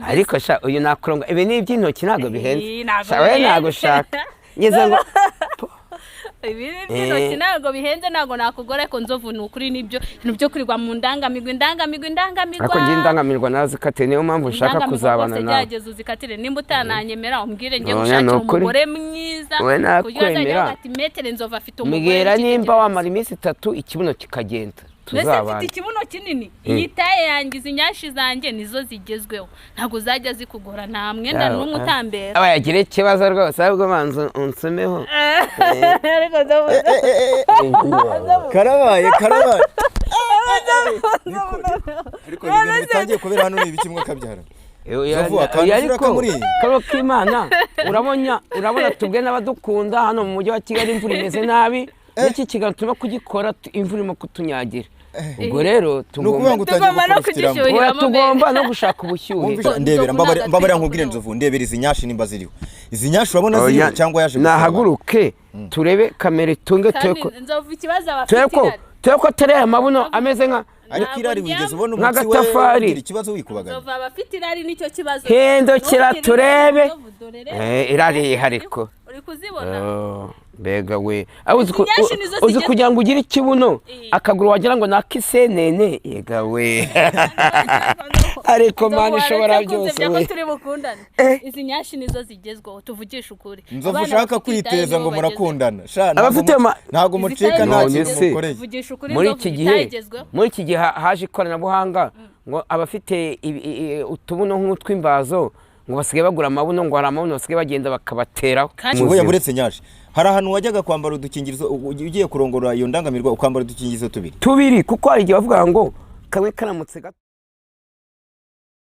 ariko sha uyu nakuronga ibi ni iby'intoki ntago bihenze shawe nago shaka ngeze ngo ibi by'intoki ntago bihenze ntago nakugora ko Nzovu n'ukuri nibyo byo kurirwa mu ndangamirwa ariko ngi indangamirwa nazikate niyo mpamvu nshaka kuzabana nawe byageze uzikatire nimba utananyemera umbwire nge gushaka umugore mwiza kuyoza ati metere Nzovu afite umugore migera nimba wamara iminsi 3 ikibuno kikagenda tuzabana ikibuno kinini iyitaye yangiza inyashi zanjye nizo zigezweho ntago zajya zikugora nta mwenda n'umutambera aba yagira ikibazo rwose ahubwo manzo unsomeho karabaye ariko ibintu bitangiye kubera hano ibiki mwe kabyara karo k'Imana urabona tubwe n'abadukunda hano mu mujyi wa Kigali imvura imeze nabi n'iki kigatuma kugikora imvura irimo kutunyagira ubwo rero tugomba no gushaka ubushyuhe ndebera mbabara nkubwire Nzovu ndebera izi nyashi nimba ziriho izi nyashi urabona ziri cyangwa yaje nahaguruke turebe kamera itunge Nzovu ikibazo abafite ko tere amabuno ameze nka ariko irari wigeze ubona umutsi we ikibazo wikubaganya Nzovu abafite irari nicyo kibazo hindukira turebe irari hariko uri kuzibona mbega we uzi kugira ngo ugire ikibuno akaguru wagira ngo nakisenene yega we ariko Mana ishobora byose we turi bukundana izi nyashi nizo zigezweho tuvugisha ukuri Nzovu ushaka kwiteza ngo murakundana abafite ntago mucika nta kintu mukoreye tuvugisha ukuri muri iki gihe haje ikoranabuhanga ngo abafite utubuno nk'utw'imbazo ngo basigaye bagura amabuno ngo hari amabuno basigaye bagenda bakabateraho ngo buretse nyashi hari ahantu wajyaga kwambara udukingirizo ugiye kurongora iyo ndangamirwa ukambara udukingirizo tubiri kuko hari igihe bavuga ngo kamwe karamutse